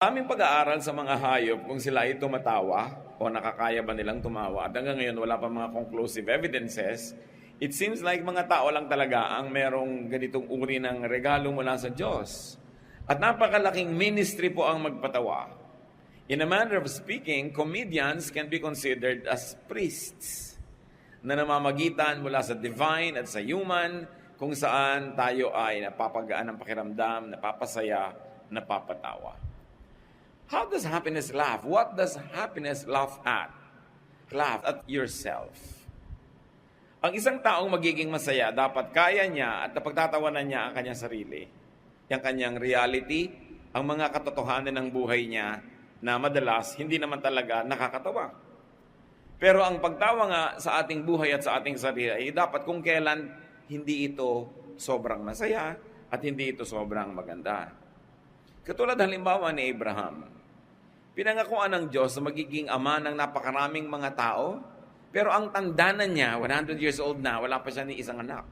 Aming pag-aaral sa mga hayop kung sila ay tumatawa o nakakaya ba nilang tumawa at hanggang ngayon wala pa mga conclusive evidences, it seems like mga tao lang talaga ang merong ganitong uri ng regalo mula sa Diyos. At napakalaking ministry po ang magpatawa. In a manner of speaking, comedians can be considered as priests na namamagitan mula sa divine at sa human kung saan tayo ay napapagaan ng pakiramdam, napapasaya, napapatawa. How does happiness laugh? What does happiness laugh at? Laugh at yourself. Ang isang taong magiging masaya, dapat kaya niya at napagtatawanan niya ang kanyang sarili. Ang kanyang reality, ang mga katotohanan ng buhay niya na madalas hindi naman talaga nakakatawa. Pero ang pagtawa nga sa ating buhay at sa ating sarili ay dapat kung kailan hindi ito sobrang masaya at hindi ito sobrang maganda. Katulad halimbawa ni Abraham. Pinangakuan ng Diyos na magiging ama ng napakaraming mga tao, pero ang tanda na niya, 100 years old na, wala pa siya ni isang anak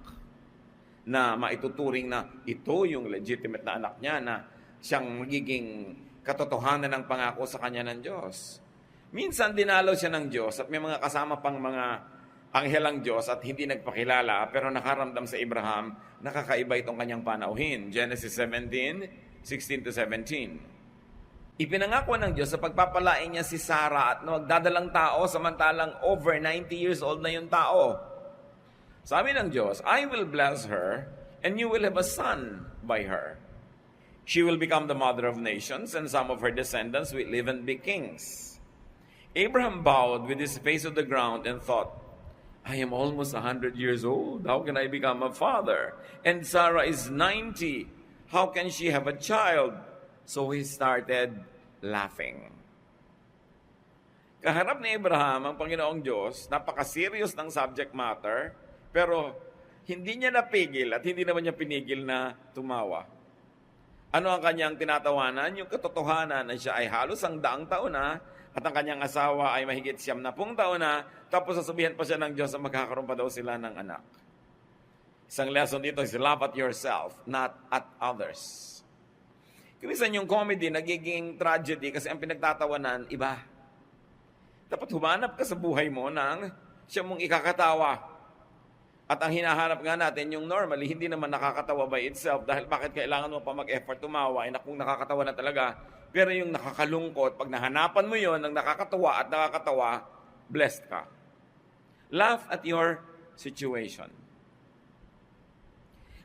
na maituturing na ito yung legitimate na anak niya na siyang magiging katotohanan ng pangako sa kanya ng Diyos. Minsan dinalaw siya ng Diyos at may mga kasama pang mga anghel ang Diyos at hindi nagpakilala pero nakaramdam sa Abraham, nakakaiba itong kanyang panauhin. Genesis 17:16-17. Ipinangako ng Diyos sa pagpapalain niya si Sarah at magdadalang tao samantalang over 90 years old na yung tao. Sabi ng Diyos, I will bless her and you will have a son by her. She will become the mother of nations and some of her descendants will live and be kings. Abraham bowed with his face to the ground and thought, I am almost 100 years old. How can I become a father? And Sarah is 90. How can she have a child? So he started laughing. Kaharap ni Abraham ang Panginoong Diyos, napaka-serious ng subject matter, pero hindi niya napigil at hindi naman niya pinigil na tumawa. Ano ang kanyang tinatawanan? Yung katotohanan na siya ay halos ang daang taon na at ang kanyang asawa ay mahigit 70 taon na, tapos sasabihan pa siya ng Diyos na magkakaroon pa daw sila ng anak. Isang lesson dito is laugh at yourself, not at others. Kimisan yung comedy, nagiging tragedy kasi ang pinagtatawanan, iba. Dapat humanap ka sa buhay mo ng siya mong ikakatawa. At ang hinahanap nga natin, yung normally, hindi naman nakakatawa by itself dahil bakit kailangan mo pa mag-effort tumawa, kung nakakatawa na talaga. Pero yung nakakalungkot, pag nahanapan mo yon ng nakakatawa at nakakatawa, blessed ka. Laugh at your situation.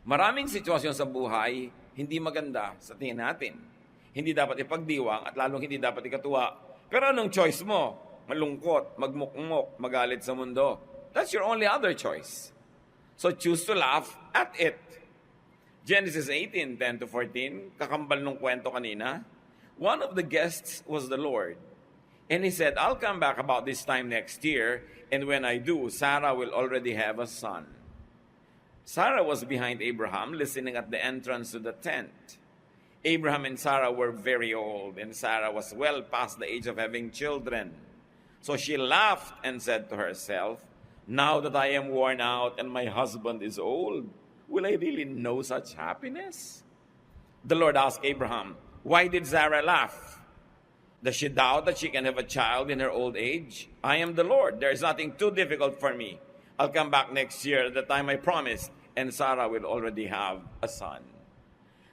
Maraming sitwasyon sa buhay, hindi maganda sa tingin natin. Hindi dapat ipagdiwang at lalong hindi dapat ikatuwa. Pero anong choice mo? Malungkot, magmukmok, magalit sa mundo. That's your only other choice. So choose to laugh at it. Genesis 18:10-14, kakambal nung kwento kanina. One of the guests was the Lord. And he said, I'll come back about this time next year, and when I do, Sarah will already have a son. Sarah was behind Abraham, listening at the entrance to the tent. Abraham and Sarah were very old, and Sarah was well past the age of having children. So she laughed and said to herself, now that I am worn out and my husband is old, will I really know such happiness? The Lord asked Abraham, why did Sarah laugh? Does she doubt that she can have a child in her old age? I am the Lord. There is nothing too difficult for me. I'll come back next year at the time I promised, and Sarah will already have a son.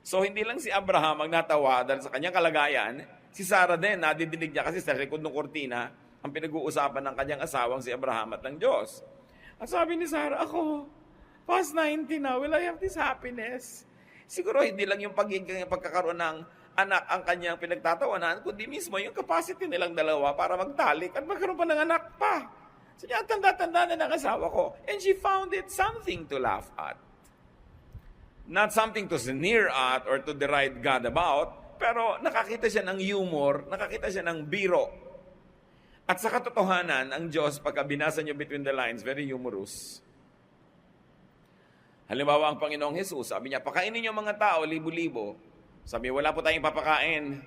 So hindi lang si Abraham ang natawa dahil sa kanyang kalagayan, si Sarah din, nadidinig niya kasi sa likod ng kortina, ang pinag-uusapan ng kanyang asawang si Abraham at ng Diyos. At sabi ni Sarah, ako, past 90 na, will I have this happiness? Siguro hindi lang yung pagkakaroon ng anak ang kanyang pinagtatawanan, kundi mismo yung capacity nilang dalawa para magtalik at magkaroon pa ng anak pa. So niya, tanda-tanda na ng asawa ko. And she found it something to laugh at. Not something to sneer at or to deride God about, pero nakakita siya ng humor, nakakita siya ng biro. At sa katotohanan, ang Diyos, pagka binasa niyo between the lines, very humorous. Halimbawa, ang Panginoong Jesus, sabi niya, pakainin niyo mga tao, libo-libo. Sabi, wala po tayong papakain.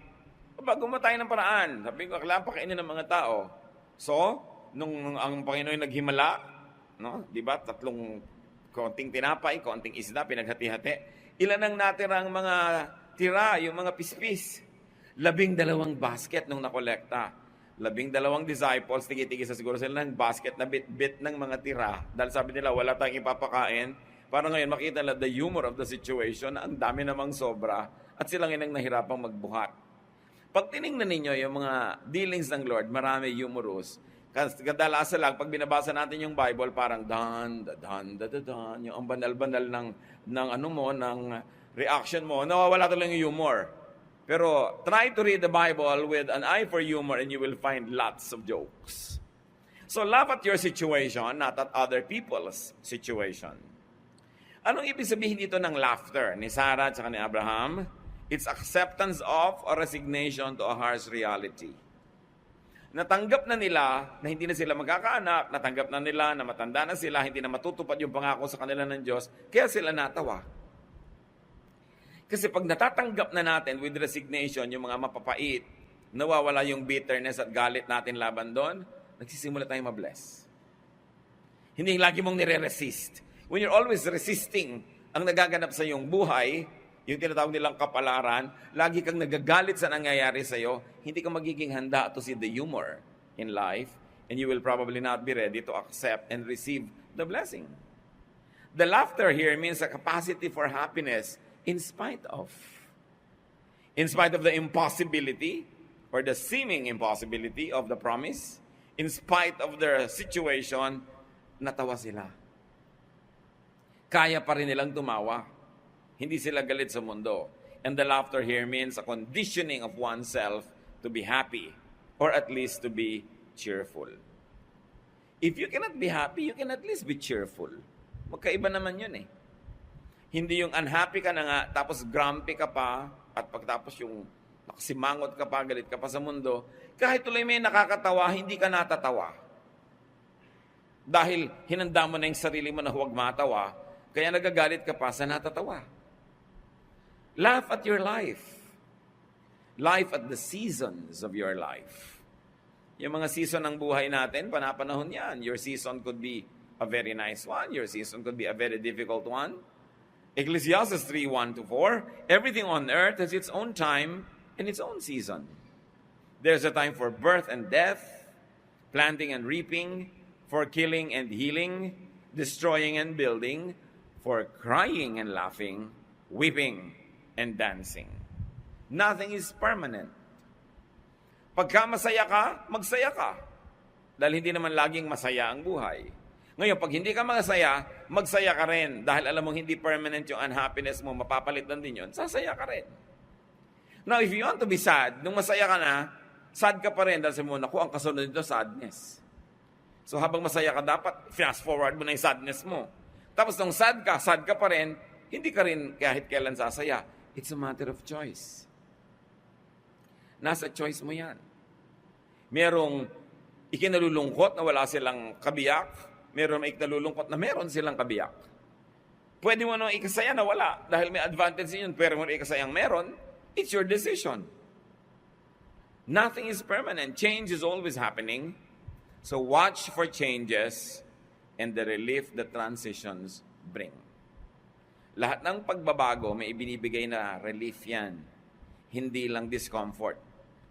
Bago mo tayo ng paraan. Sabi ko, kailangan pakainin ng mga tao. So, nung ang Panginoon naghimala, no? 'Di ba? Tatlong konting tinapay, konting isda, pinaghati-hati. Ilan ang natirang mga tira, yung mga pispis. 12 basket nung nakolekta. 12 disciples, tigi-tigi sa siguro sila ng basket na bit-bit ng mga tira. Dahil sabi nila, wala tayong ipapakain. Para ngayon, makita nila the humor of the situation, ang dami namang sobra, at sila ngayon ang nahirapang magbuhat. Pag tinignan ninyo yung mga dealings ng Lord, marami humorous. Kadalasan lang, pag binabasa natin yung Bible, parang dan, yung ang banal-banal ng reaction mo, nawawala talaga yung humor. Pero try to read the Bible with an eye for humor and you will find lots of jokes. So laugh at your situation, not at other people's situation. Anong ibig sabihin dito ng laughter ni Sarah at ni Abraham? It's acceptance of or resignation to a harsh reality. Natanggap na nila na hindi na sila magkakaanak, natanggap na nila na matanda na sila, hindi na matutupad yung pangako sa kanila ng Diyos, kaya sila natawa. Kasi pag natatanggap na natin with resignation, yung mga mapapait, nawawala yung bitterness at galit natin laban doon, nagsisimula tayong mabless. Hindi lagi mong nire-resist. When you're always resisting ang nagaganap sa iyong buhay, yung tinatawag nilang kapalaran, lagi kang nagagalit sa nangyayari sa iyo, hindi ka magiging handa to see the humor in life, and you will probably not be ready to accept and receive the blessing. The laughter here means a capacity for happiness in spite of the impossibility or the seeming impossibility of the promise, in spite of their situation, natawa sila. Kaya pa rin nilang tumawa. Hindi sila galit sa mundo. And the laughter here means a conditioning of oneself to be happy or at least to be cheerful. If you cannot be happy, you can at least be cheerful. Magkaiba naman yun eh. Hindi yung unhappy ka na nga, tapos grumpy ka pa, at pagtapos yung nakasimangot ka pa, galit ka pa sa mundo, kahit tuloy may nakakatawa, hindi ka natatawa. Dahil hinanda mo na yung sarili mo na huwag matawa, kaya nagagalit ka pa sa natatawa. Laugh at your life. Life at the seasons of your life. Yung mga season ng buhay natin, panapanahon yan. Your season could be a very nice one. Your season could be a very difficult one. Ecclesiastes 3:1-4, everything on earth has its own time and its own season. There's a time for birth and death, planting and reaping, for killing and healing, destroying and building, for crying and laughing, weeping and dancing. Nothing is permanent. Pagka masaya ka, magsaya ka. Dahil hindi naman laging masaya ang buhay. Ngayon, pag hindi ka magsaya ka rin. Dahil alam mong hindi permanent yung unhappiness mo, mapapalitan din yun, sasaya ka rin. Now, if you want to be sad, nung masaya ka na, sad ka pa rin dahil sa muna ko, ang kasunod nito, sadness. So, habang masaya ka, dapat fast forward mo na yung sadness mo. Tapos, nung sad ka pa rin, hindi ka rin kahit kailan sasaya. It's a matter of choice. Nasa choice mo yan. Merong ikinalulungkot na wala silang kabiyak, meron may ikinalulungkot na meron silang kabiyak. Pwede mo nang ikasaya na wala dahil may advantage yun, pero mo ikasayang meron, it's your decision. Nothing is permanent. Change is always happening. So watch for changes and the relief that transitions bring. Lahat ng pagbabago, may ibinibigay na relief yan. Hindi lang discomfort.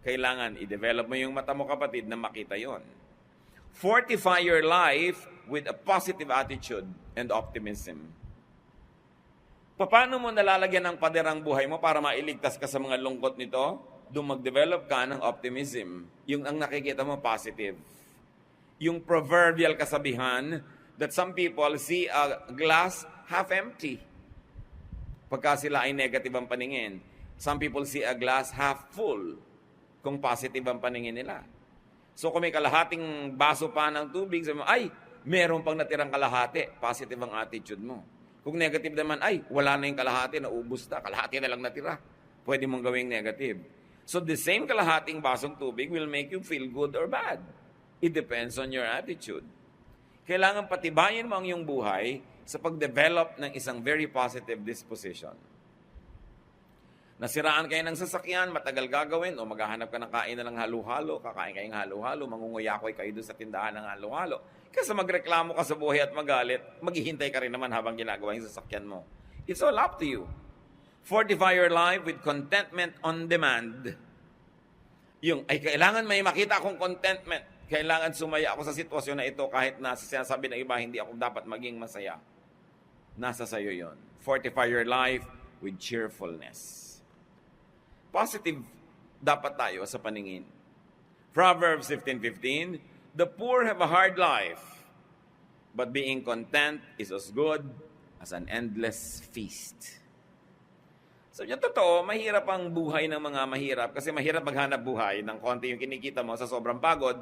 Kailangan i-develop mo yung mata mo, kapatid, na makita yon. Fortify your life with a positive attitude and optimism. Paano mo nalalagyan ng pader ang buhay mo para mailigtas ka sa mga lungkot nito? Doon mag-develop ka ng optimism. Yung ang nakikita mo, positive. Yung proverbial kasabihan that some people see a glass half empty. Pagka sila ay negative ang paningin. Some people see a glass half full kung positive ang paningin nila. So kung may kalahating baso pa ng tubig, sabi mo, ay, meron pang natirang kalahati. Positive ang attitude mo. Kung negative naman, ay, wala na yung kalahati, naubos na. Kalahati na lang natira. Pwede mong gawing negative. So the same kalahating basong tubig will make you feel good or bad. It depends on your attitude. Kailangan patibayin mo ang iyong buhay sa pag-develop ng isang very positive disposition. Nasiraan kayo ng sasakyan, matagal gagawin, o maghahanap ka ng kain na ng halo-halo, kakain kayo ng halo-halo, mangunguyakoy kayo doon sa tindahan ng halo-halo. Kasi magreklamo ka sa buhay at magalit, maghihintay ka rin naman habang ginagawa yung sasakyan mo. It's all up to you. Fortify your life with contentment on demand Yung, ay kailangan may makita akong contentment. Kailangan sumaya ako sa sitwasyon na ito kahit na sa sinasabi ng iba, hindi ako dapat maging masaya. Nasa sayo yon. Fortify your life with cheerfulness. Positive dapat tayo sa paningin. Proverbs 15:15, the poor have a hard life, but being content is as good as an endless feast. So, yung totoo, mahirap ang buhay ng mga mahirap kasi mahirap maghanap buhay ng konti yung kinikita mo sa sobrang pagod.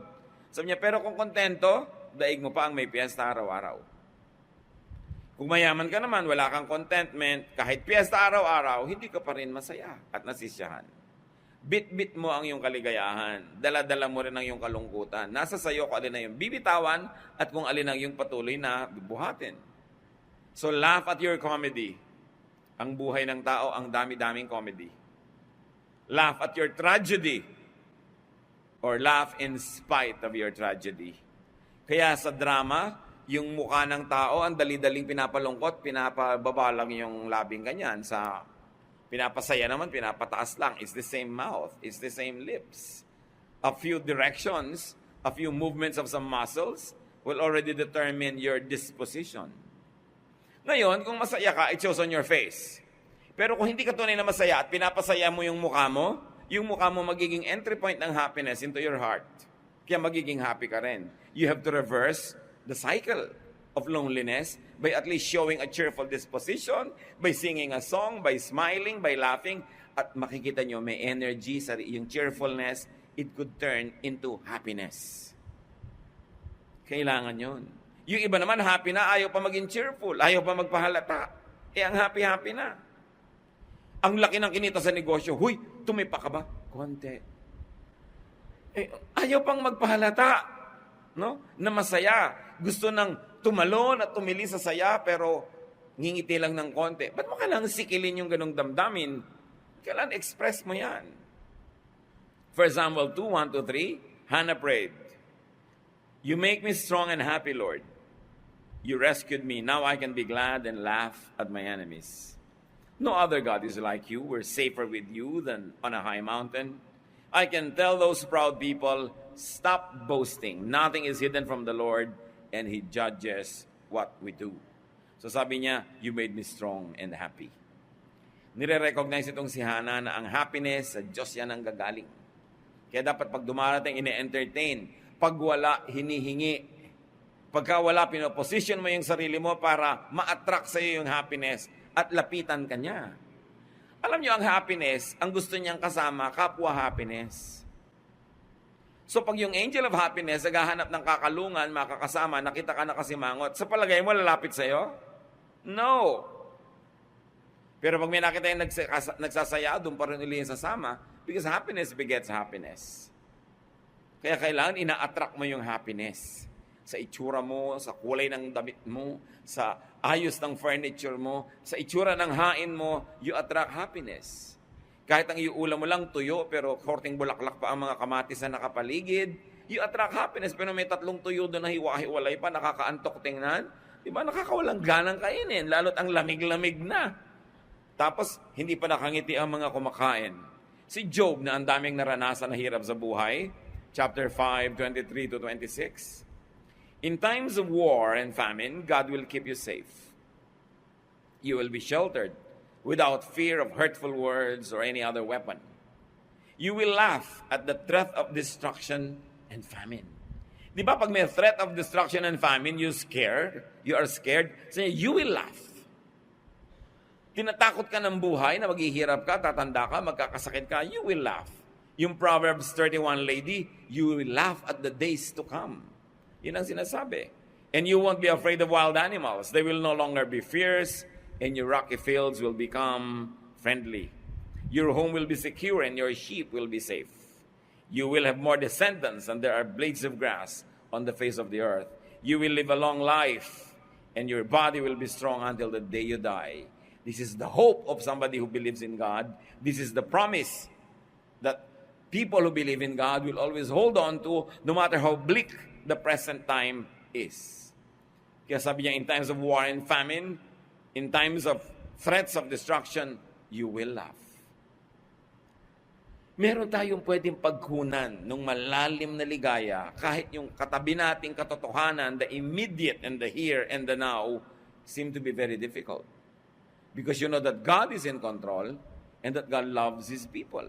Sabi niya, pero kung kontento, daig mo pa ang may piyesta araw-araw. Kung mayaman ka naman, wala kang contentment, kahit piyesta araw-araw, hindi ka pa rin masaya at nasisiyahan. Bit-bit mo ang iyong kaligayahan. Dala-dala mo rin ang iyong kalungkutan. Nasa sayo kung alin na yung bibitawan at kung alin ang iyong patuloy na buhatin. So laugh at your comedy. Ang buhay ng tao, ang dami-daming comedy. Laugh at your tragedy. Or laugh in spite of your tragedy. Kaya sa drama, yung mukha ng tao, ang dali-daling pinapalungkot, pinapababa lang yung labing ganyan. Sa pinapasaya naman, pinapataas lang. It's the same mouth. It's the same lips. A few directions, a few movements of some muscles will already determine your disposition. Ngayon, kung masaya ka, it shows on your face. Pero kung hindi ka tunay na masaya at pinapasaya mo yung mukha mo magiging entry point ng happiness into your heart. Kaya magiging happy ka rin. You have to reverse the cycle of loneliness by at least showing a cheerful disposition, by singing a song, by smiling, by laughing, at makikita nyo may energy sa yung cheerfulness, it could turn into happiness. Kailangan yun. Yung iba naman happy na, ayaw pa maging cheerful, ayaw pa magpahalata. Ang happy-happy na. Ang laki ng kinita sa negosyo, huy, tumipa ka ba? Konti. Ayaw pang magpahalata, no? Na masaya. Gusto nang tumalon at tumili sa saya, pero ngingiti lang ng konti. Ba't mo kailangan sikilin yung ganong damdamin? Kailangan express mo yan. For example, 2:1-3, Hannah prayed, you make me strong and happy, Lord. You rescued me. Now I can be glad and laugh at my enemies. No other God is like you. We're safer with you than on a high mountain. I can tell those proud people, stop boasting. Nothing is hidden from the Lord, and He judges what we do. So sabi niya, you made me strong and happy. Nire-recognize itong si Hannah na ang happiness sa Diyos yan ang gagaling. Kaya dapat pag dumarating, ine-entertain. Pag wala, hinihingi. Pagka wala, pinoposition mo yung sarili mo para ma-attract sa iyo yung happiness at lapitan ka niya. Alam niyo, ang happiness, ang gusto niyang kasama, kapwa happiness. So pag yung angel of happiness, naghahanap ng kakalungan, makakasama, nakita ka nakasimangot, sa palagay mo, lalapit sa iyo? No. Pero pag may nakita yung nagsasaya, doon pa rin uli yung sasama, because happiness begets happiness. Kaya kailangan ina-attract mo yung happiness. Sa itsura mo, sa kulay ng damit mo, sa ayos ng furniture mo, sa itsura ng hain mo, you attract happiness. Kahit ang iuulam mo lang tuyo, pero korting bulaklak pa ang mga kamatis na nakapaligid, you attract happiness. Pero may 3 tuyo doon na hiwa-hiwalay pa, nakakaantok tingnan. Diba? Nakakawalang ganang kainin, lalo't ang lamig-lamig na. Tapos, hindi pa nakangiti ang mga kumakain. Si Job na ang daming naranasan na hirap sa buhay, chapter 5, 23-26, in times of war and famine, God will keep you safe. You will be sheltered without fear of hurtful words or any other weapon. You will laugh at the threat of destruction and famine. Di ba pag may threat of destruction and famine, you are scared, so you will laugh. Tinatakot ka ng buhay na maghihirap ka, tatanda ka, magkakasakit ka, you will laugh. Yung Proverbs 31 lady, you will laugh at the days to come. Yun ang sinasabi. And you won't be afraid of wild animals. They will no longer be fierce, and your rocky fields will become friendly. Your home will be secure, and your sheep will be safe. You will have more descendants, and there are blades of grass on the face of the earth. You will live a long life, and your body will be strong until the day you die. This is the hope of somebody who believes in God. This is the promise that people who believe in God will always hold on to, no matter how bleak the present time is. Kaya sabi niya, in times of war and famine, in times of threats of destruction, you will laugh. Meron tayong pwedeng pagkunan ng malalim na ligaya kahit yung katabi nating katotohanan, the immediate and the here and the now, seem to be very difficult. Because you know that God is in control and that God loves His people.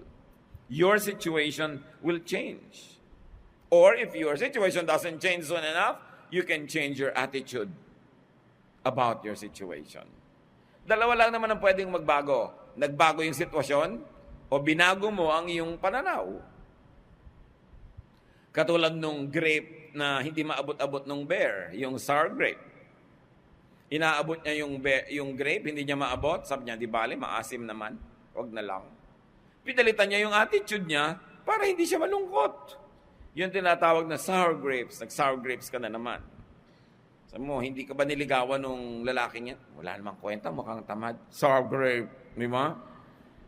Your situation will change. Or if your situation doesn't change soon enough, you can change your attitude about your situation. Dalawa lang naman ang pwedeng magbago. Nagbago yung sitwasyon o binago mo ang iyong pananaw. Katulad nung grape na hindi maabot-abot nung bear, yung sour grape. Inaabot niya yung grape, hindi niya maabot. Sabi niya, di bale, maasim naman. Huwag na lang. Pinalitan niya yung attitude niya para hindi siya malungkot. Yun tinatawag na sour grapes. Nag-sour grapes ka na naman. Sabi mo, hindi ka ba niligawan nung lalaking yan? Wala namang kwenta, mukhang tamad. Sour grape, di ba?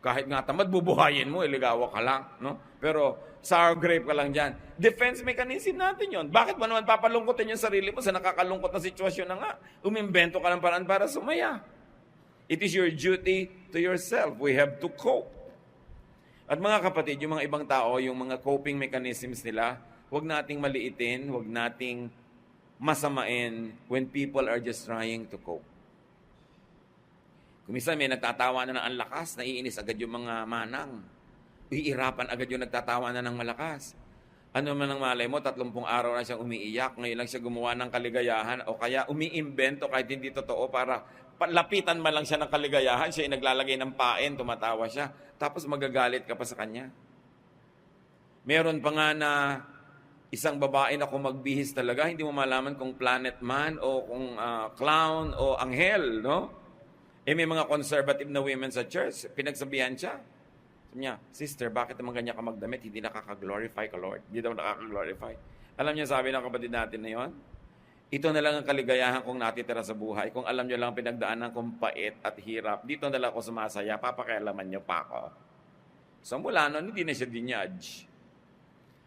Kahit nga tamad, bubuhayin mo, iligawa ka lang. No? Pero sour grape ka lang dyan. Defense mechanism natin yon. Bakit mo naman papalungkotin yung sarili mo sa nakakalungkot na sitwasyon na nga? Umimbento ka ng paraan para sumaya. It is your duty to yourself. We have to cope. At mga kapatid, yung mga ibang tao, yung mga coping mechanisms nila, huwag nating maliitin, huwag nating masamain when people are just trying to cope. Kung minsan may nagtatawa na ang lakas, naiinis agad yung mga manang. Iirapan agad yung nagtatawa na ng malakas. Ano man ang malay mo, 30 araw na siyang umiiyak, ngayon lang siya gumawa ng kaligayahan, o kaya umiimbento kahit hindi totoo para lapitan man lang siya ng kaligayahan, siya ay naglalagay ng pain, tumatawa siya, tapos magagalit ka pa sa kanya. Meron pa nga na isang babae na kung magbihis talaga, hindi mo malaman kung planet man o kung clown o anghel, no? May mga conservative na women sa church, pinagsabihan siya. Sabi niya, sister, bakit naman ganyan ka magdamit? Hindi nakaka-glorify ka, Lord. Hindi daw nakaka-glorify. Alam niya, sabi ng kapatid natin na yon, ito na lang ang kaligayahan kong natitira sa buhay. Kung alam niyo lang pinagdaanan kong pait at hirap, dito na lang ako sumasaya, papakialaman niyo pa ako. So mula noon, hindi na siya dinudge.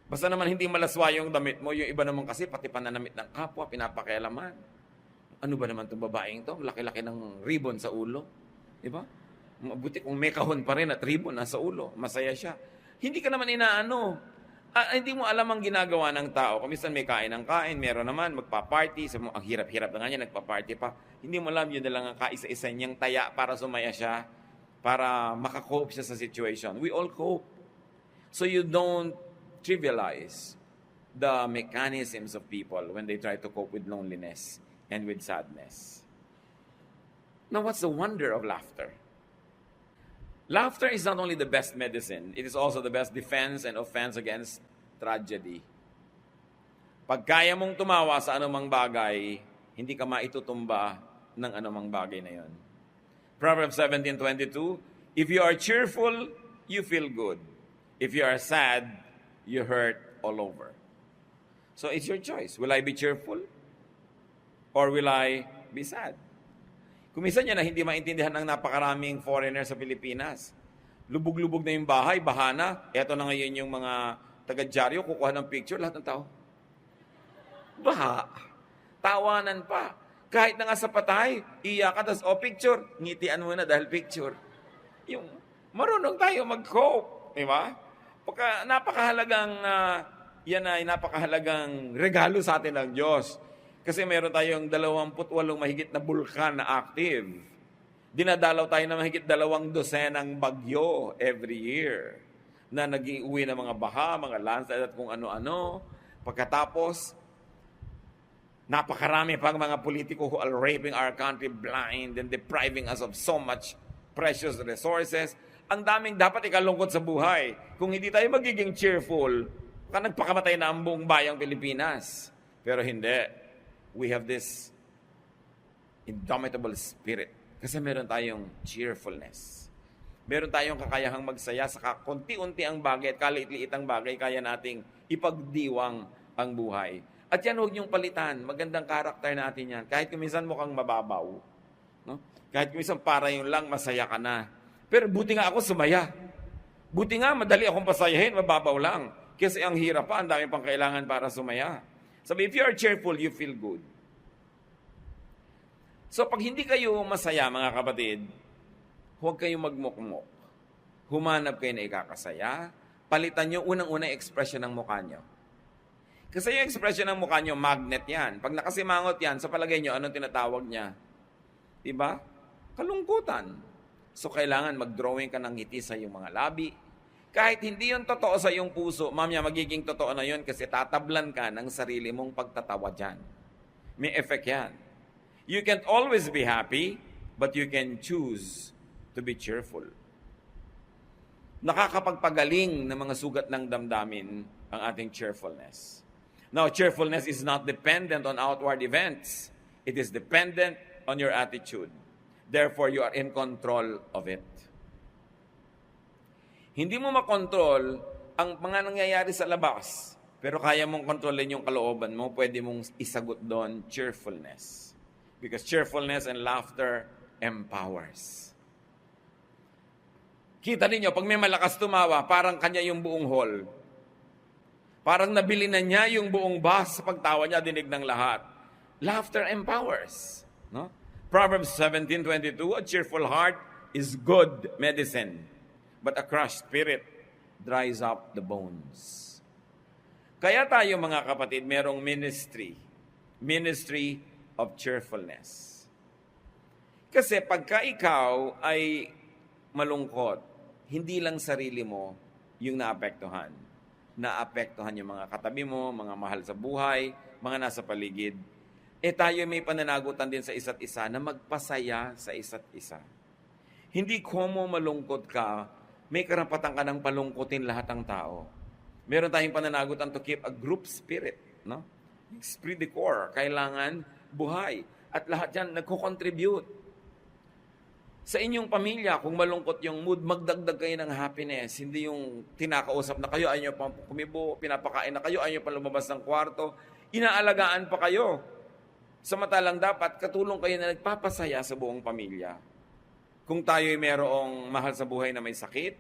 Basta naman hindi malaswa yung damit mo, yung iba naman kasi pati pananamit ng kapwa, pinapakialaman. Ano ba naman itong babaeng to? Laki-laki ng ribbon sa ulo. Diba? Mabuti kung may kahon pa rin at ribbon nasa ulo. Masaya siya. Hindi ka naman inaano. Hindi mo alam ang ginagawa ng tao. Kung minsan may kain ng kain, meron naman, magpa-party. Sabi mo, ang hirap-hirap na nga niya, nagpa-party pa. Hindi mo alam, yun na lang ang kaisa-isa niyang taya para sumaya siya, para makakope siya sa situation. We all cope. So you don't trivialize the mechanisms of people when they try to cope with loneliness and with sadness. Now, what's the wonder of laughter? Laughter is not only the best medicine, it is also the best defense and offense against tragedy. Pag kaya mong tumawa sa anumang bagay, hindi ka maitutumba ng anumang bagay na yon. Proverbs 17:22, if you are cheerful, you feel good. If you are sad, you hurt all over. So it's your choice. Will I be cheerful? Or will I be sad? Kung minsan yan na hindi maintindihan ng napakaraming foreigner sa Pilipinas. Lubog-lubog na yung bahay, baha na. Eto na ngayon yung mga taga-dyaryo, kukuha ng picture, lahat ng tao. Baha. Tawanan pa. Kahit na nga sa patay, iyak ka, tapos, picture. Ngitian mo na dahil picture. Yung marunong tayo mag-cope. Di ba? Pagka napakahalagang, yan ay napakahalagang regalo sa atin ng Diyos. Kasi meron tayong 28 mahigit na bulkan na active. Dinadalaw tayo ng mahigit 200 bagyo every year na nag-iuwi ng mga baha, mga landslide at kung ano-ano. Pagkatapos, napakarami pang mga politiko who are raping our country blind and depriving us of so much precious resources. Ang daming dapat ikalungkot sa buhay. Kung hindi tayo magiging cheerful, nagpakamatay na ang buong bayang Pilipinas. Pero hindi. We have this indomitable spirit. Kasi meron tayong cheerfulness. Meron tayong kakayahang magsaya sa konti-unti ang bagay at kaliit-liit ang bagay, kaya nating ipagdiwang ang buhay. At yan, huwag niyong palitan. Magandang karakter natin yan. Kahit kuminsan mukhang mababaw. No? Kahit kuminsan para yung lang, masaya ka na. Pero buti nga ako sumaya. Buti nga, madali akong pasayahin, mababaw lang. Kasi ang hirap pa, ang dami pang kailangan para sumaya. Sabi, if you are cheerful, you feel good. So, pag hindi kayo masaya, mga kapatid, huwag kayong magmukmok. Humanap kayo na ikakasaya, palitan nyo unang-una expression ng mukha nyo. Kasi yung expression ng mukha nyo, magnet yan. Pag nakasimangot yan, sa palagay nyo, anong tinatawag niya? Diba? Kalungkutan. So, kailangan mag-drawing ka ng ngiti sa iyong mga labi. Kahit hindi yun totoo sa iyong puso, mamaya magiging totoo na yun kasi tatablan ka ng sarili mong pagtatawa dyan. May effect yan. You can't always be happy, but you can choose to be cheerful. Nakakapagpagaling ng mga sugat ng damdamin ang ating cheerfulness. Now, cheerfulness is not dependent on outward events. It is dependent on your attitude. Therefore, you are in control of it. Hindi mo makontrol ang mga nangyayari sa labas, pero kaya mong kontrolin yung kalooban mo, pwede mong isagot doon cheerfulness. Because cheerfulness and laughter empowers. Kita ninyo, pag may malakas tumawa, parang kanya yung buong hall. Parang nabili na niya yung buong bus sa pagtawa niya, dinig ng lahat. Laughter empowers. No? Proverbs 17:22, a cheerful heart is good medicine, but a crushed spirit dries up the bones. Kaya tayo mga kapatid, merong ministry of cheerfulness. Kasi pagka ikaw ay malungkot, hindi lang sarili mo yung naapektuhan. Naapektuhan yung mga katabi mo, mga mahal sa buhay, mga nasa paligid. Tayo may pananagutan din sa isa't isa na magpasaya sa isa't isa. Hindi komo malungkot ka, may karapatan ka ng palungkutin lahat ng tao. Meron tayong pananagutan to keep a group spirit. No? Esprit de corps, kailangan buhay. At lahat yan nagko-contribute. Sa inyong pamilya, kung malungkot yung mood, magdagdag kayo ng happiness. Hindi yung tinakausap na kayo, ayaw nyo pa kumibo, pinapakain na kayo, ayaw nyo pa lumabas ng kwarto. Inaalagaan pa kayo. Samantalang dapat katulong kayo na nagpapasaya sa buong pamilya. Kung tayo'y merong mahal sa buhay na may sakit,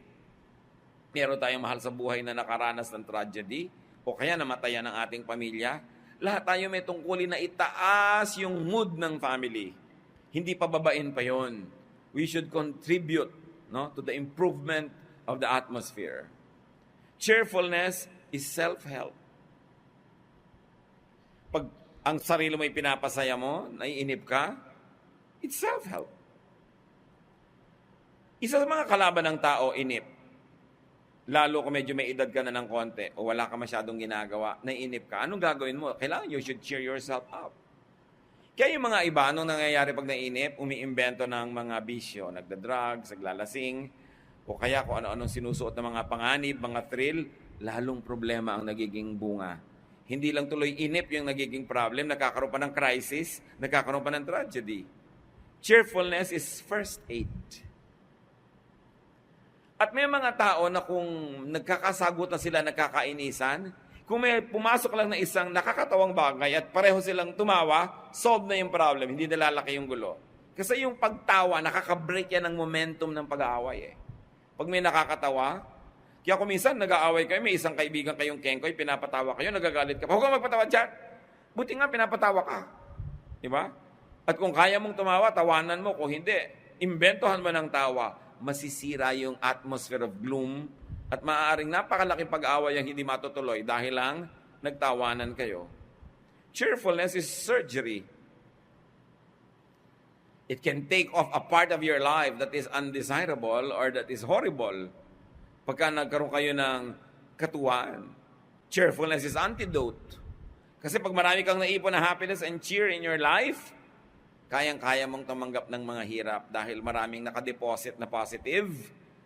meron tayong mahal sa buhay na nakaranas ng tragedy, o kaya namatayan ng ating pamilya, lahat tayo may tungkulin na itaas yung mood ng family. Hindi pababain pa yon. We should contribute to the improvement of the atmosphere. Cheerfulness is self-help. Pag ang sarili mo ay pinapasaya mo, naiinip ka, it's self-help. Isa sa mga kalaban ng tao, inip. Lalo kung medyo may edad ka na ng konti o wala ka masyadong ginagawa, naiinip ka. Anong gagawin mo? Kailangan you should cheer yourself up. Kaya yung mga iba, anong nangyayari pag naiinip, umiimbento ng mga bisyo, nagda-drugs, naglalasing, o kaya kung ano-anong sinusuot ng mga panganib, mga thrill, lalong problema ang nagiging bunga. Hindi lang tuloy inip yung nagiging problem, nagkakaroon pa ng crisis, nagkakaroon pa ng tragedy. Cheerfulness is first aid. At may mga tao na kung nagkakasagutan sila, nagkakainisan, kung may pumasok lang na isang nakakatawang bagay at pareho silang tumawa, solve na yung problem, hindi nalalaki yung gulo. Kasi yung pagtawa, nakaka-break yan ng momentum ng pag-aaway. Pag may nakakatawa, kaya kung minsan nag-aaway kayo, may isang kaibigan kayong kengkoy, pinapatawa kayo, nagagalit ka. Huwag kang magpatawa dyan. Buti nga pinapatawa ka. Diba? At kung kaya mong tumawa, tawanan mo. Kung hindi, imbentohan mo ng tawa. Masisira yung atmosphere of gloom at maaaring napakalaking pag-away ang hindi matutuloy dahil lang nagtawanan kayo. Cheerfulness is surgery. It can take off a part of your life that is undesirable or that is horrible. Pagka nagkaroon kayo ng katuwaan, cheerfulness is antidote. Kasi pag marami kang naipon na happiness and cheer in your life, kayang-kaya mong tumanggap ng mga hirap dahil maraming nakadeposit na positive,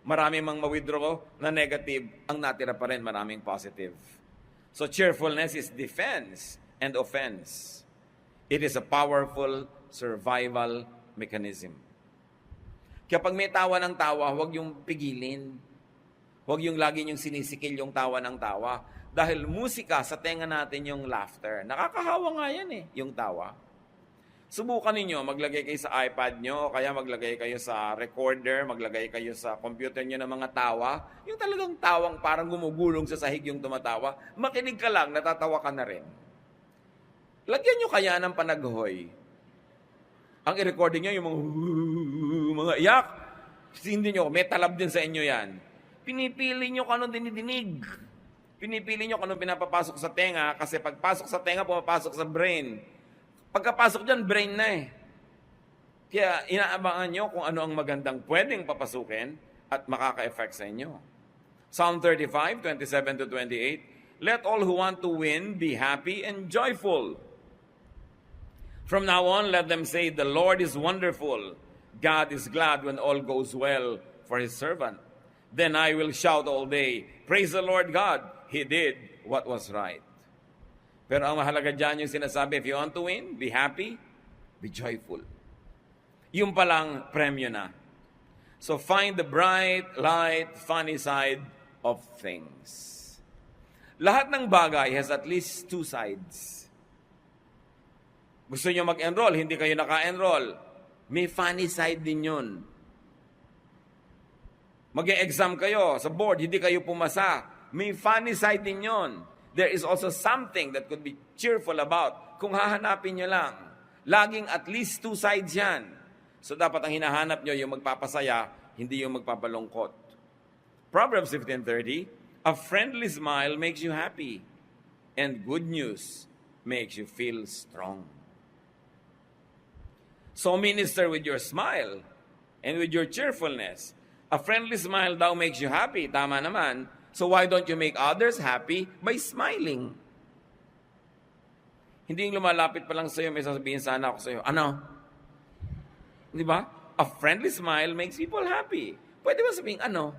maraming mang ma-withdraw na negative, ang natira pa rin maraming positive. So cheerfulness is defense and offense. It is a powerful survival mechanism. Kaya pag may tawa ng tawa, huwag yung pigilin. Huwag yung lagi yung sinisikil yung tawa ng tawa. Dahil musika, sa tenga natin yung laughter. Nakakahawa nga yan yung tawa. Subukan ninyo, maglagay kayo sa iPad nyo, kaya maglagay kayo sa recorder, maglagay kayo sa computer nyo ng mga tawa. Yung talagang tawang parang gumugulong sa sahig yung tumatawa. Makinig ka lang, natatawa ka na rin. Lagyan nyo kaya ng panaghoy. Ang i-recording nyo yung mga iyak. Hindi nyo, may talab din sa inyo yan. Pinipili nyo kung anong dinidinig. Pinipili nyo kung anong pinapapasok sa tenga kasi pagpasok sa tenga, pumapasok sa brain. Pagkapasok dyan, brain na eh. Kaya inaabangan nyo kung ano ang magandang pwedeng papasukin at makaka-effect sa inyo. Psalm 35, 27 to 28, let all who want to win be happy and joyful. From now on, let them say, the Lord is wonderful. God is glad when all goes well for His servant. Then I will shout all day, praise the Lord God, He did what was right. Pero ang mahalaga dyan yung sinasabi, if you want to win, be happy, be joyful. Yung palang premyo na. So find the bright, light, funny side of things. Lahat ng bagay has at least two sides. Gusto nyo mag-enroll, hindi kayo naka-enroll. May funny side din yun. Mag-e-exam kayo sa board, hindi kayo pumasa. May funny side din yun. There is also something that could be cheerful about kung hahanapin nyo lang. Laging at least two sides yan. So dapat ang hinahanap nyo yung magpapasaya, hindi yung magpapalungkot. Proverbs 15:30, a friendly smile makes you happy, and good news makes you feel strong. So minister with your smile and with your cheerfulness. A friendly smile daw makes you happy. Tama naman. So why don't you make others happy by smiling? Hindi yung lumalapit pa lang sa'yo, may sasabihin sana ako sa'yo, ano? Di ba? A friendly smile makes people happy. Pwede ba sabihin, ano?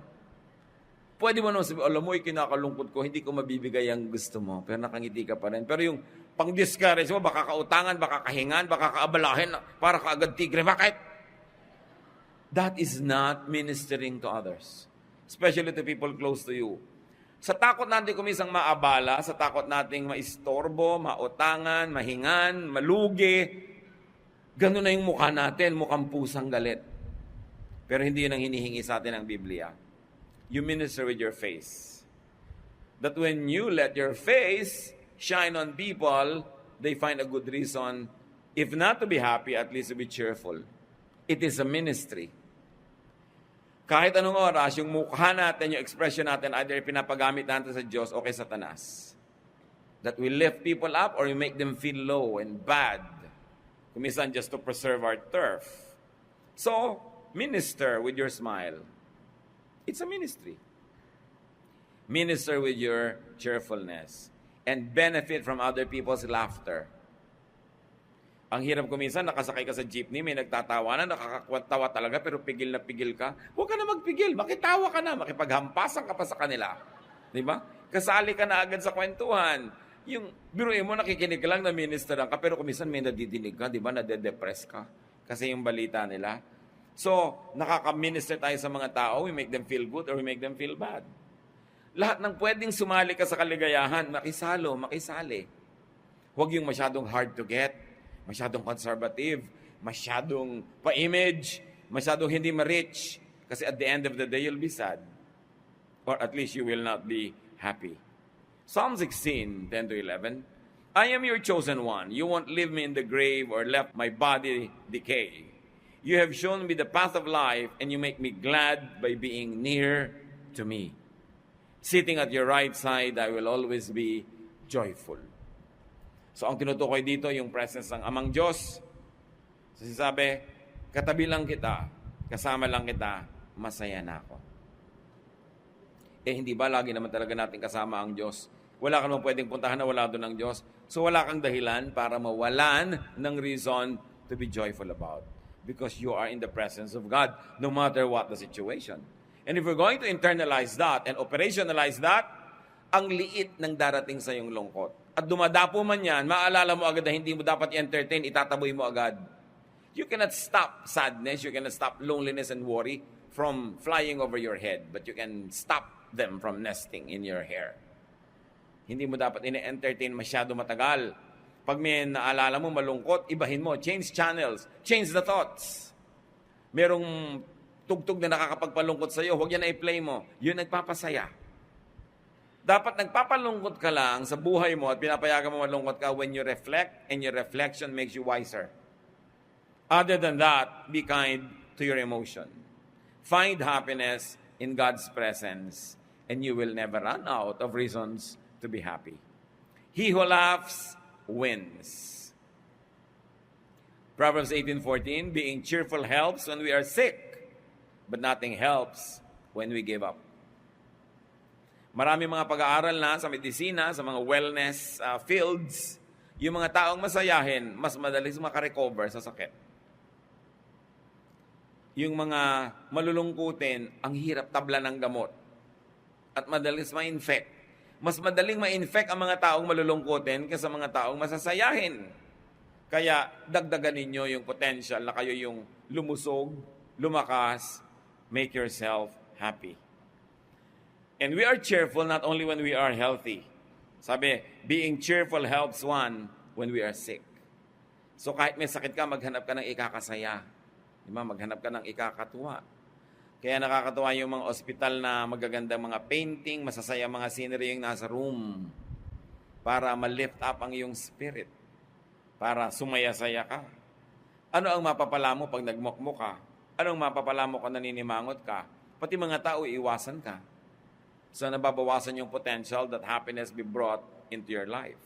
Pwede mo naman sabihin, alam mo, kinakalungkot ko, hindi ko mabibigay ang gusto mo, pero nakangiti ka pa rin. Pero yung pang-discourage mo, baka kautangan, baka kahingan, baka kaabalahin, para kaagad tigre. Bakit? That is not ministering to others. Especially to people close to you. Sa takot natin kumisang maabala, sa takot nating maistorbo, mautangan, mahingan, malugi, ganun na yung mukha natin, mukhang pusang galit. Pero hindi yun ang hinihingi sa atin ng Biblia. You minister with your face. That when you let your face shine on people, they find a good reason, if not to be happy, at least to be cheerful. It is a ministry. Kahit anong oras, yung mukha natin, yung expression natin, either pinapagamit natin sa Diyos o kay Satanas. That we lift people up or we make them feel low and bad. Kumisan just to preserve our turf. So, minister with your smile. It's a ministry. Minister with your cheerfulness. And benefit from other people's laughter. Ang hirap kuminsan, nakasakay ka sa jeepney, may nagtatawanan, nakakatawa talaga, pero pigil na pigil ka. Huwag ka na magpigil, makitawa ka na, makipaghampasan ka pa sa kanila. Di ba? Kasali ka na agad sa kwentuhan. Yung biruin mo, nakikinig ka lang na ministeran ka, pero kuminsan may nadidinig ka, di ba? Nade-depress ka. Kasi yung balita nila. So, nakaka-minister tayo sa mga tao, we make them feel good or we make them feel bad. Lahat ng pwedeng sumali ka sa kaligayahan, makisali. Huwag yung masyadong hard to get, masyadong conservative, masyadong pa-image, masyadong hindi ma-rich. Kasi at the end of the day, you'll be sad. Or at least you will not be happy. Psalm 16, 10 to 11. I am your chosen one. You won't leave me in the grave or let my body decay. You have shown me the path of life, and you make me glad by being near to me. Sitting at your right side, I will always be joyful. So ang tinutukoy dito, yung presence ng Amang Diyos. So sinasabi, katabi lang kita, kasama lang kita, masaya na ako. Hindi ba lagi naman talaga natin kasama ang Diyos? Wala ka naman pwedeng puntahan na wala doon ng Diyos. So wala kang dahilan para mawalan ng reason to be joyful about. Because you are in the presence of God, no matter what the situation. And if we're going to internalize that and operationalize that, ang liit ng darating sa iyong lungkot. At dumadapo man yan, maalala mo agad na hindi mo dapat i-entertain, itataboy mo agad. You cannot stop sadness, you cannot stop loneliness and worry from flying over your head, but you can stop them from nesting in your hair. Hindi mo dapat i-entertain masyado matagal. Pag may naalala mo malungkot, ibahin mo, change channels, change the thoughts. Merong tugtog na nakakapagpalungkot sa iyo, huwag yan na i-play mo. Yun nagpapasaya. Dapat nagpapalungkot ka lang sa buhay mo at pinapayagan mo malungkot ka when you reflect and your reflection makes you wiser. Other than that, be kind to your emotion. Find happiness in God's presence, and you will never run out of reasons to be happy. He who laughs wins. Proverbs 18:14, being cheerful helps when we are sick, but nothing helps when we give up. Marami mga pag-aaral na sa medisina, sa mga wellness fields, yung mga taong masayahin, mas madalis makarecover sa sakit. Yung mga malulungkutin, ang hirap tabla ng gamot at madalis ma-infect. Mas madaling ma-infect ang mga taong malulungkutin kaysa mga taong masasayahin. Kaya dagdagan ninyo yung potential na kayo yung lumusog, lumakas, make yourself happy. And we are cheerful not only when we are healthy. Sabi, being cheerful helps one when we are sick. So kahit may sakit ka, maghanap ka ng ikakasaya. Diba? Maghanap ka ng ikakatuwa. Kaya nakakatuwa yung mga ospital na magagandang mga painting, masasaya mga scenery yung nasa room para ma-lift up ang iyong spirit, para sumaya-saya ka. Ano ang mapapala mo pag nagmukmuk ka? Anong mapapala mo kung naninimangot ka? Pati mga tao, iiwasan ka. So nababawasan yung potential that happiness be brought into your life.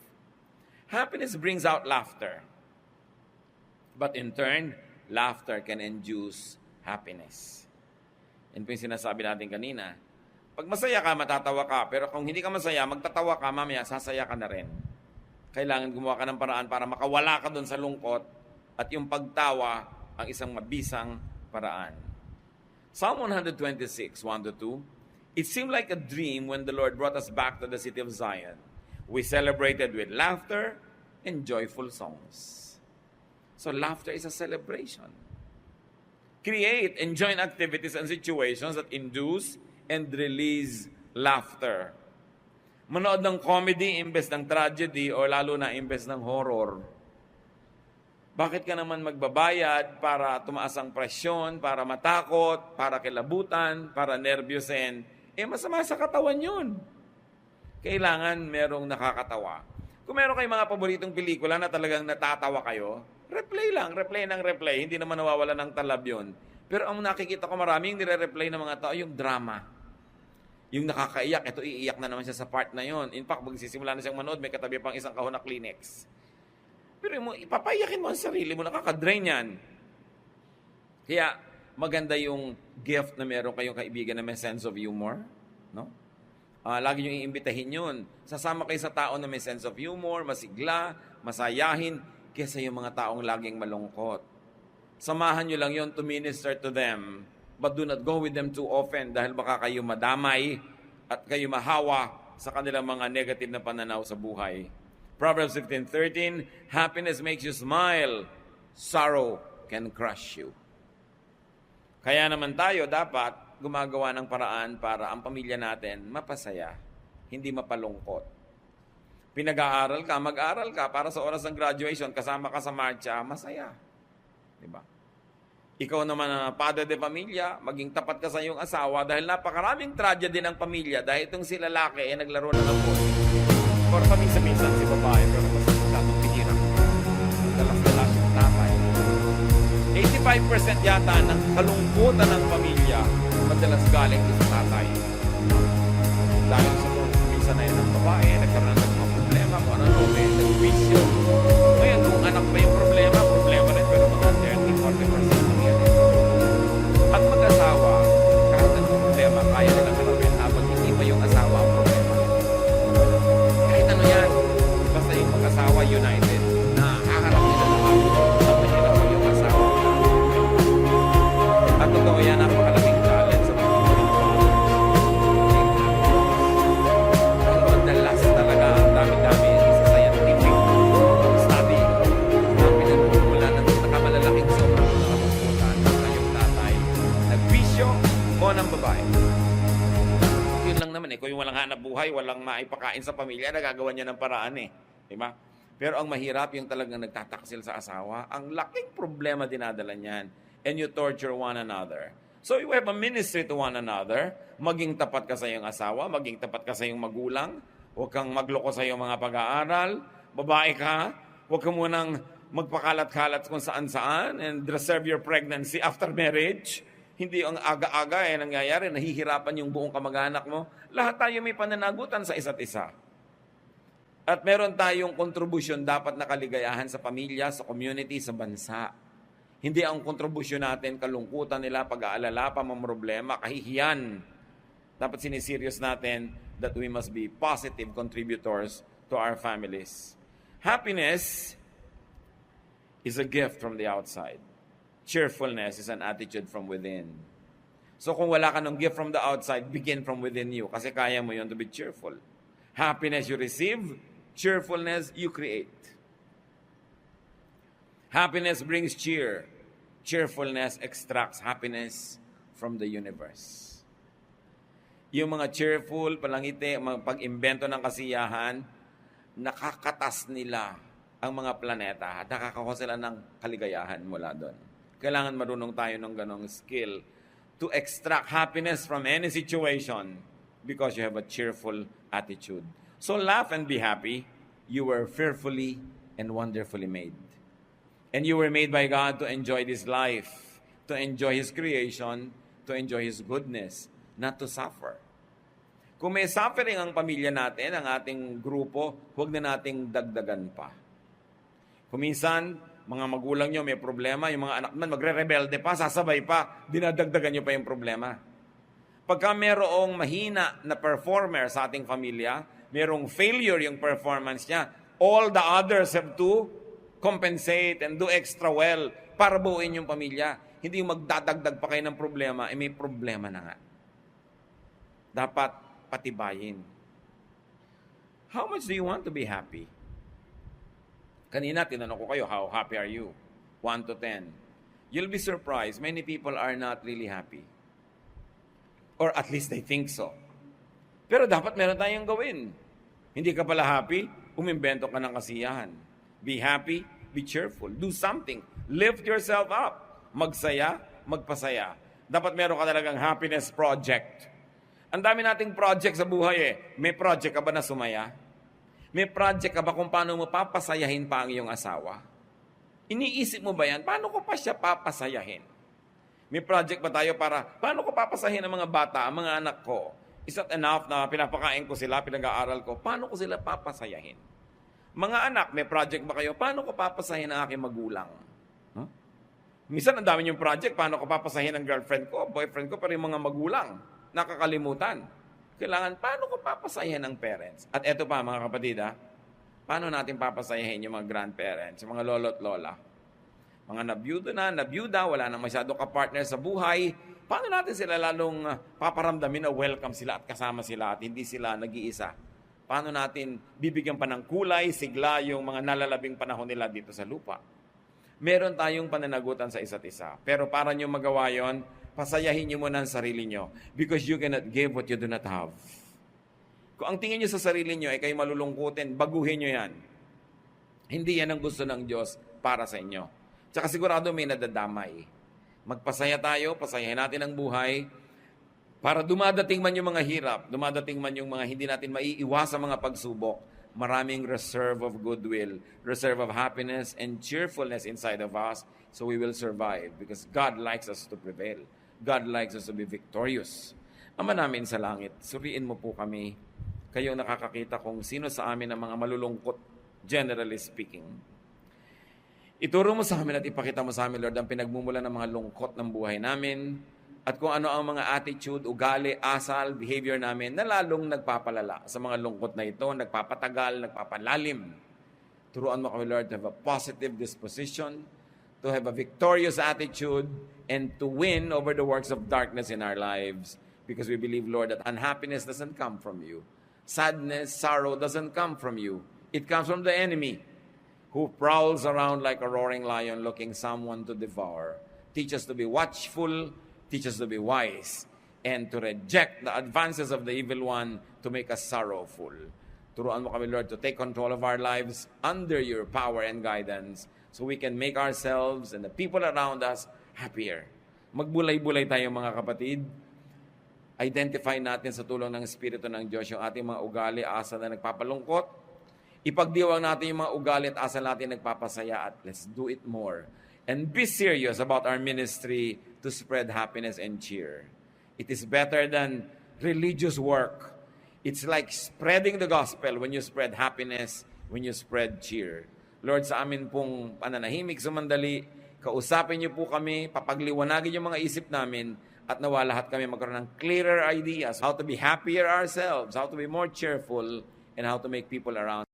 Happiness brings out laughter. But in turn, laughter can induce happiness. Yan po yung sinasabi natin kanina. Pag masaya ka, matatawa ka. Pero kung hindi ka masaya, magtatawa ka, mamaya, sasaya ka na rin. Kailangan gumawa ka ng paraan para makawala ka doon sa lungkot at yung pagtawa ang isang mabisang paraan. Psalm 126, 1-2, it seemed like a dream when the Lord brought us back to the city of Zion. We celebrated with laughter and joyful songs. So laughter is a celebration. Create and join activities and situations that induce and release laughter. Manood ng comedy imbes ng tragedy o lalo na imbes ng horror. Bakit ka naman magbabayad para tumaas ang presyon, para matakot, para kilabutan, para nervyusin? Masama sa katawan yun. Kailangan merong nakakatawa. Kung meron kayong mga paboritong pelikula na talagang natatawa kayo, replay lang, replay ng replay. Hindi naman nawawala ng talab yun. Pero ang nakikita ko maraming nire-replay ng mga tao, yung drama. Yung nakakaiyak, ito iiyak na naman siya sa part na yon. In fact, magsisimula na siyang manood, may katabi pang isang kahon na Kleenex. Pero ipapayakin mo ang sarili mo, nakaka-drain yan. Kaya maganda yung gift na meron kayong kaibigan na may sense of humor. No? Lagi nyo iimbitahin yun. Sasama kayo sa tao na may sense of humor, masigla, masayahin, kesa yung mga taong laging malungkot. Samahan nyo lang yon to minister to them, but do not go with them too often dahil baka kayo madamay at kayo mahawa sa kanilang mga negative na pananaw sa buhay. Proverbs 15:13, happiness makes you smile, sorrow can crush you. Kaya naman tayo dapat gumagawa ng paraan para ang pamilya natin mapasaya, hindi mapalungkot. Pinag-aaral ka, mag-aaral ka para sa oras ng graduation, kasama ka sa marcha, masaya. Diba? Ikaw naman na padre de pamilya, maging tapat ka sa iyong asawa dahil napakaraming tragedy ng pamilya dahil itong si lalaki ay naglaro na ng ball. Or paminsan-minsan si babae, pero mas masyadong pinirang. Dalas-dalas yung tatay. 85% yata ng kalungkutan ng pamilya madalas galing sa tatay. Dahil sa minsan na yun ng babae, nagkaroon ng mga problema kung ano, may nag-wisyo. Ngayon, kung anak ba yung problema rin, pero mga 30-40% ng yan. At mag-asawa, kahit anong problema, kaya nilang harapin habang hindi pa yung asawa ang problema. Kahit ano yan, basta yung mag-asawa united, na haharap nila lahat, at mahirap pa yung asawa. At totoo yan, napakalaking challenge sa mga madalas talaga ang dami-dami sa scientific study na pinagmumula ng nakamalalaking sobrang nakapagputan ng kayong tatay nagwisyo o ng babae. Yun lang naman kung yung walang hanap buhay, walang maipakain sa pamilya, nagagawa niya ng paraan diba? Pero ang mahirap yung talagang nagtataksil sa asawa, ang laking problema dinadala niyan, and you torture one another. So you have a ministry to one another, maging tapat ka sa iyong asawa, maging tapat ka sa iyong magulang, huwag kang magloko sa iyong mga pag-aaral, babae ka, huwag ka munang magpakalat-kalat kung saan-saan and reserve your pregnancy after marriage. Hindi ang aga-aga nangyayari, nahihirapan yung buong kamag-anak mo. Lahat tayo may pananagutan sa isa't isa. At meron tayong kontribusyon dapat na kaligayahan sa pamilya, sa community, sa bansa. Hindi ang kontribusyon natin, kalungkutan nila, pag-aalala, pamamroblema, kahihiyan. Dapat siniserious natin that we must be positive contributors to our families. Happiness is a gift from the outside. Cheerfulness is an attitude from within. So kung wala ka ng gift from the outside, begin from within you. Kasi kaya mo yun to be cheerful. Happiness you receive, cheerfulness you create. Happiness brings cheer. Cheerfulness extracts happiness from the universe. Yung mga cheerful, palangiti, mga pag-imbento ng kasiyahan, nakakatas nila ang mga planeta at nakakakuha sila ng kaligayahan mula doon. Kailangan marunong tayo ng ganong skill to extract happiness from any situation because you have a cheerful attitude. So laugh and be happy. You were fearfully and wonderfully made. And you were made by God to enjoy this life, to enjoy His creation, to enjoy His goodness, not to suffer. Kung may suffering ang pamilya natin, ang ating grupo, huwag na nating dagdagan pa. Kung minsan, mga magulang nyo may problema, yung mga anak naman magre-rebelde pa, sasabay pa, dinadagdagan nyo pa yung problema. Pagka merong mahina na performer sa ating pamilya, merong failure yung performance niya, all the others have to compensate and do extra well para buuin yung pamilya. Hindi yung magdadagdag pa kayo ng problema, may problema na nga. Dapat patibayin. How much do you want to be happy? Kanina, tinanong ko kayo, how happy are you? 1 to 10. You'll be surprised. Many people are not really happy. Or at least they think so. Pero dapat meron tayong gawin. Hindi ka pala happy, umimbento ka ng kasiyahan. Be happy, be cheerful. Do something. Lift yourself up. Magsaya, magpasaya. Dapat meron ka talagang happiness project. Ang dami nating project sa buhay eh. May project ka ba na sumaya? May project ka ba kung paano mo papasayahin pa ang iyong asawa? Iniisip mo ba yan? Paano ko pa siya papasayahin? May project ba tayo para, paano ko papasayahin ang mga bata, ang mga anak ko? Is that enough na pinapakain ko sila, pinag-aaral ko? Paano ko sila papasayahin? Mga anak, may project ba kayo? Paano ko papasayahin ang aking magulang? Huh? Minsan, ang dami yung project, paano ko papasayahin ang girlfriend ko, boyfriend ko, pero yung mga magulang, nakakalimutan. Kailangan, paano ko papasayahin ang parents? At eto pa, mga kapatid, paano natin papasayahin yung mga grandparents, yung mga lolo't lola? Mga nabiyuda, wala nang masyado ka-partner sa buhay, paano natin sila lalong paparamdamin na welcome sila at kasama sila at hindi sila nag-iisa? Paano natin bibigyan pa ng kulay, sigla yung mga nalalabing panahon nila dito sa lupa? Meron tayong pananagutan sa isa't isa. Pero para nyo magawa yon, pasayahin nyo muna ang sarili nyo because you cannot give what you do not have. Kung ang tingin nyo sa sarili nyo ay kayo malulungkutin, baguhin nyo yan. Hindi yan ang gusto ng Diyos para sa inyo. Tsaka sigurado may nadadamay. Magpasaya tayo, pasayahin natin ang buhay para dumadating man yung mga hirap, dumadating man yung mga hindi natin maiiwas sa mga pagsubok, maraming reserve of goodwill, reserve of happiness and cheerfulness inside of us so we will survive because God likes us to prevail. God likes us to be victorious. Ama namin sa langit, suriin mo po kami, kayong nakakakita kung sino sa amin ang mga malulungkot, generally speaking. Ituro mo sa amin at ipakita mo sa amin, Lord, ang pinagmumula ng mga lungkot ng buhay namin at kung ano ang mga attitude, ugali, asal, behavior namin na lalong nagpapalala sa mga lungkot na ito, nagpapatagal, nagpapalalim. Turuan mo kami, Lord, to have a positive disposition, to have a victorious attitude, and to win over the works of darkness in our lives. Because we believe, Lord, that unhappiness doesn't come from you. Sadness, sorrow doesn't come from you. It comes from the enemy who prowls around like a roaring lion looking someone to devour. Teach us to be watchful, teach us to be wise, and to reject the advances of the evil one to make us sorrowful. Turuan mo kami, Lord, to take control of our lives under your power and guidance so we can make ourselves and the people around us happier. Magbulay-bulay tayo, mga kapatid. Identify natin sa tulong ng Espiritu ng Diyos yung ating mga ugali, asal na nagpapalungkot. Ipagdiwang natin yung mga ugali at asal natin nagpapasaya at let's do it more. and be serious about our ministry to spread happiness and cheer. It is better than religious work. It's like spreading the gospel when you spread happiness, when you spread cheer. Lord, sa amin pong pananahimik sumandali, kausapin niyo po kami, papagliwanagin yung mga isip namin, at nawa lahat kami magkaroon ng clearer ideas how to be happier ourselves, how to be more cheerful, and how to make people around